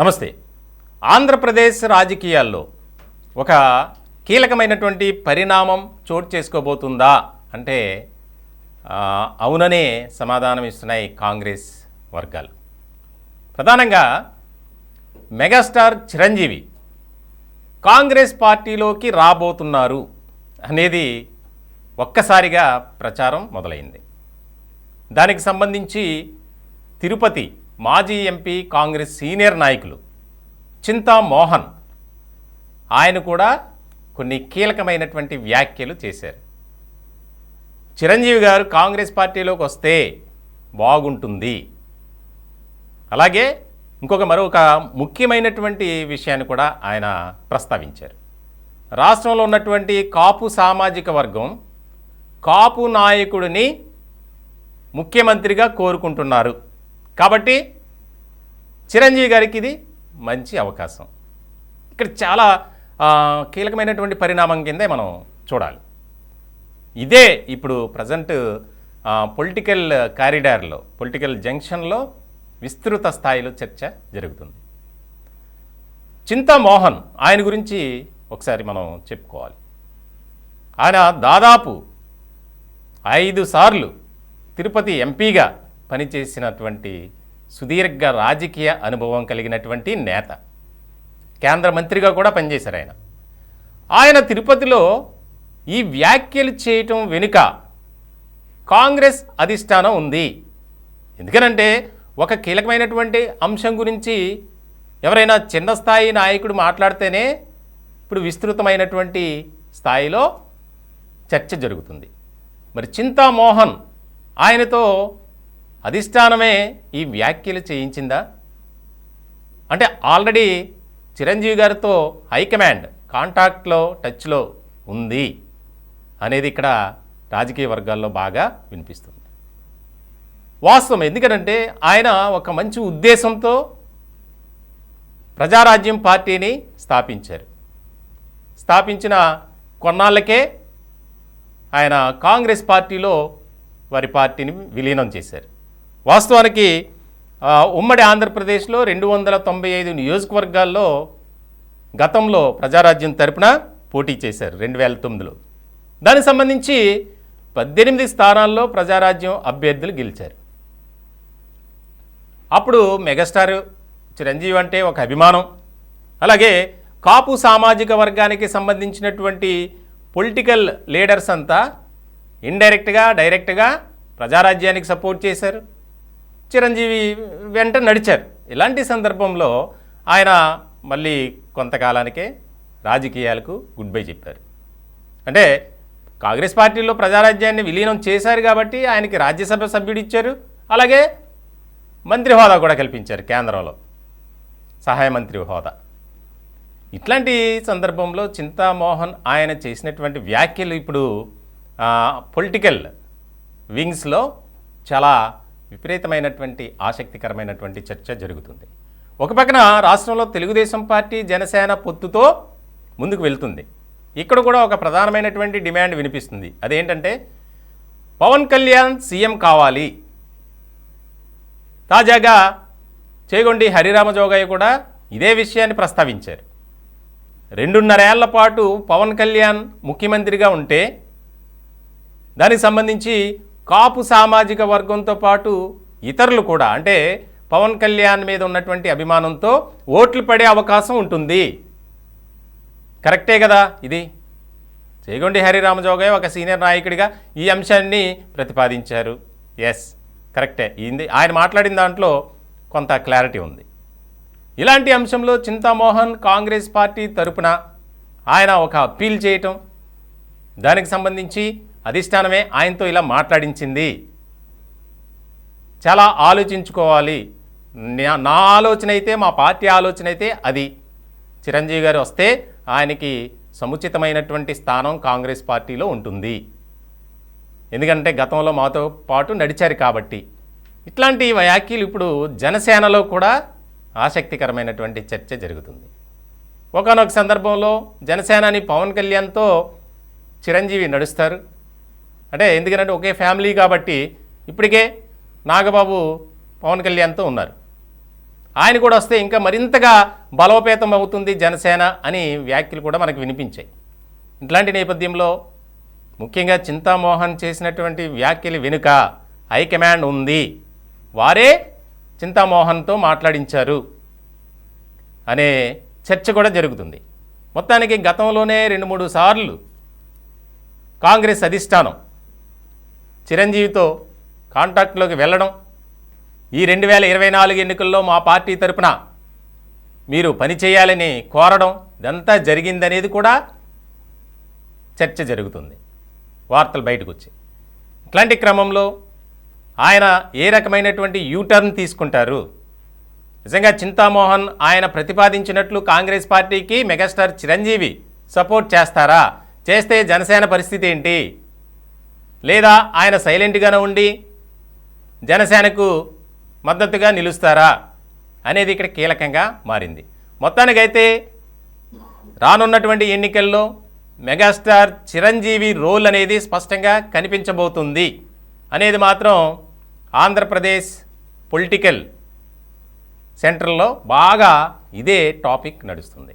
నమస్తే. ఆంధ్రప్రదేశ్ రాజకీయాల్లో ఒక కీలకమైనటువంటి పరిణామం చోటు చేసుకోబోతుందా అంటే అవుననే సమాధానం ఇస్తున్నాయి కాంగ్రెస్ వర్గాలు. ప్రధానంగా మెగాస్టార్ చిరంజీవి కాంగ్రెస్ పార్టీలోకి రాబోతున్నారు అనేది ఒక్కసారిగా ప్రచారం మొదలైంది. దానికి సంబంధించి తిరుపతి మాజీ ఎంపీ కాంగ్రెస్ సీనియర్ నాయకులు చింతా మోహన్ ఆయన కూడా కొన్ని కీలకమైనటువంటి వ్యాఖ్యలు చేశారు. చిరంజీవి గారు కాంగ్రెస్ పార్టీలోకి వస్తే బాగుంటుంది, అలాగే మరొక ముఖ్యమైనటువంటి విషయాన్ని కూడా ఆయన ప్రస్తావించారు. రాష్ట్రంలో ఉన్నటువంటి కాపు సామాజిక వర్గం కాపు నాయకుడిని ముఖ్యమంత్రిగా కోరుకుంటున్నారు కాబట్టి చిరంజీవి గారికి ఇది మంచి అవకాశం. ఇక్కడ చాలా కీలకమైనటువంటి పరిణామం కిందే మనం చూడాలి. ఇదే ఇప్పుడు ప్రజెంట్ పొలిటికల్ కారిడార్లో, పొలిటికల్ జంక్షన్లో విస్తృత స్థాయిలో చర్చ జరుగుతుంది. చింతా మోహన్ ఆయన గురించి ఒకసారి మనం చెప్పుకోవాలి. ఆయన దాదాపు 5 సార్లు తిరుపతి ఎంపీగా పనిచేసినటువంటి సుదీర్ఘ రాజకీయ అనుభవం కలిగినటువంటి నేత. కేంద్ర మంత్రిగా కూడా పనిచేశారు ఆయన. ఆయన తిరుపతిలో ఈ వ్యాఖ్యలు చేయటం వెనుక కాంగ్రెస్ అధిష్టానం ఉంది. ఎందుకనంటే ఒక కీలకమైనటువంటి అంశం గురించి ఎవరైనా చిన్న స్థాయి నాయకుడు మాట్లాడితేనే ఇప్పుడు విస్తృతమైనటువంటి స్థాయిలో చర్చ జరుగుతుంది. మరి చింతా మోహన్ ఆయనతో అధిష్టానమే ఈ వ్యాఖ్యలు చేయించిందా అంటే ఆల్రెడీ చిరంజీవి గారితో హైకమాండ్ కాంటాక్ట్లో టచ్లో ఉంది అనేది ఇక్కడ రాజకీయ వర్గాల్లో బాగా వినిపిస్తుంది. వాస్తవం. ఎందుకంటే ఆయన ఒక మంచి ఉద్దేశంతో ప్రజారాజ్యం పార్టీని స్థాపించారు. స్థాపించిన కొన్నాళ్ళకే ఆయన కాంగ్రెస్ పార్టీలో వారి పార్టీని విలీనం చేశారు. వాస్తవానికి ఉమ్మడి ఆంధ్రప్రదేశ్లో 295 నియోజకవర్గాల్లో గతంలో ప్రజారాజ్యం తరపున పోటీ చేశారు 2009లో. దానికి సంబంధించి 18 స్థానాల్లో ప్రజారాజ్యం అభ్యర్థులు గెలిచారు. అప్పుడు మెగాస్టార్ చిరంజీవి అంటే ఒక అభిమానం, అలాగే కాపు సామాజిక వర్గానికి సంబంధించినటువంటి పొలిటికల్ లీడర్స్ అంతా ఇండైరెక్ట్గా డైరెక్ట్గా ప్రజారాజ్యానికి సపోర్ట్ చేశారు, చిరంజీవి వెంట నడిచారు. ఇలాంటి సందర్భంలో ఆయన మళ్ళీ కొంతకాలానికే రాజకీయాలకు గుడ్ బై చెప్పారు. అంటే కాంగ్రెస్ పార్టీలో ప్రజారాజ్యాన్ని విలీనం చేశారు కాబట్టి ఆయనకి రాజ్యసభ సభ్యుడు ఇచ్చారు, అలాగే మంత్రి హోదా కూడా కల్పించారు, కేంద్రంలో సహాయ మంత్రి హోదా. ఇట్లాంటి సందర్భంలో చింతామోహన్ ఆయన చేసినటువంటి వ్యాఖ్యలు ఇప్పుడు పొలిటికల్ వింగ్స్లో చాలా విపరీతమైనటువంటి ఆసక్తికరమైనటువంటి చర్చ జరుగుతుంది. ఒక పక్కన రాష్ట్రంలో తెలుగుదేశం పార్టీ జనసేన పొత్తుతో ముందుకు వెళ్తుంది. ఇక్కడ కూడా ఒక ప్రధానమైనటువంటి డిమాండ్ వినిపిస్తుంది. అదేంటంటే పవన్ కళ్యాణ్ సీఎం కావాలి. తాజాగా చేగొండి హరిరామజోగయ్య కూడా ఇదే విషయాన్ని ప్రస్తావించారు. 2.5 ఏళ్ల పాటు పవన్ కళ్యాణ్ ముఖ్యమంత్రిగా ఉంటే దానికి సంబంధించి కాపు సామాజిక వర్గంతో పాటు ఇతరులు కూడా అంటే పవన్ కళ్యాణ్ మీద ఉన్నటువంటి అభిమానంతో ఓట్లు పడే అవకాశం ఉంటుంది. కరెక్టే కదా ఇది. చేగొండి హరిరామజోగయ్య ఒక సీనియర్ నాయకుడిగా ఈ అంశాన్ని ప్రతిపాదించారు. ఎస్, కరెక్టే. ఆయన మాట్లాడిన దాంట్లో కొంత క్లారిటీ ఉంది. ఇలాంటి అంశంలో చింతామోహన్ కాంగ్రెస్ పార్టీ తరపున ఆయన ఒక అప్పీల్ చేయటం, దానికి సంబంధించి అధిష్టానమే ఆయనతో ఇలా మాట్లాడించింది. చాలా ఆలోచించుకోవాలి. నా ఆలోచన అయితే, మా పార్టీ ఆలోచన అయితే అది చిరంజీవి గారు వస్తే ఆయనకి సముచితమైనటువంటి స్థానం కాంగ్రెస్ పార్టీలో ఉంటుంది. ఎందుకంటే గతంలో మాతో పాటు నడిచారు కాబట్టి. ఇట్లాంటి వ్యాఖ్యలు ఇప్పుడు జనసేనలో కూడా ఆసక్తికరమైనటువంటి చర్చ జరుగుతుంది. ఒకానొక సందర్భంలో జనసేనాని పవన్ కళ్యాణ్తో చిరంజీవి నడుస్తారు. అంటే ఎందుకంటే ఒకే ఫ్యామిలీ కాబట్టి ఇప్పటికే నాగబాబు పవన్ కళ్యాణ్తో ఉన్నారు. ఆయన కూడా వస్తే ఇంకా మరింతగా బలోపేతం అవుతుంది జనసేన అని వ్యాఖ్యలు కూడా మనకు వినిపించాయి. ఇట్లాంటి నేపథ్యంలో ముఖ్యంగా చింతామోహన్ చేసినటువంటి వ్యాఖ్యలు వెనుక హైకమాండ్ ఉంది, వారే చింతామోహన్తో మాట్లాడించారు అనే చర్చ కూడా జరుగుతుంది. మొత్తానికి గతంలోనే 2-3 సార్లు కాంగ్రెస్ అధిష్టానం చిరంజీవితో కాంటాక్ట్లోకి వెళ్ళడం, ఈ 2024 ఎన్నికల్లో మా పార్టీ తరపున మీరు పనిచేయాలని కోరడం, ఇదంతా జరిగిందనేది కూడా చర్చ జరుగుతుంది, వార్తలు బయటకు వచ్చి. ఇట్లాంటి క్రమంలో ఆయన ఏ రకమైనటువంటి యూటర్న్ తీసుకుంటారు? నిజంగా చింతామోహన్ ఆయన ప్రతిపాదించినట్లు కాంగ్రెస్ పార్టీకి మెగాస్టార్ చిరంజీవి సపోర్ట్ చేస్తారా? చేస్తే జనసేన పరిస్థితి ఏంటి? లేదా ఆయన సైలెంట్గానే ఉండి జనసేనకు మద్దతుగా నిలుస్తారా అనేది ఇక్కడ కీలకంగా మారింది. మొత్తానికైతే రానున్నటువంటి ఎన్నికల్లో మెగాస్టార్ చిరంజీవి రోల్ అనేది స్పష్టంగా కనిపించబోతుంది అనేది మాత్రం ఆంధ్రప్రదేశ్ పొలిటికల్ సెంటర్లో బాగా ఇదే టాపిక్ నడుస్తుంది.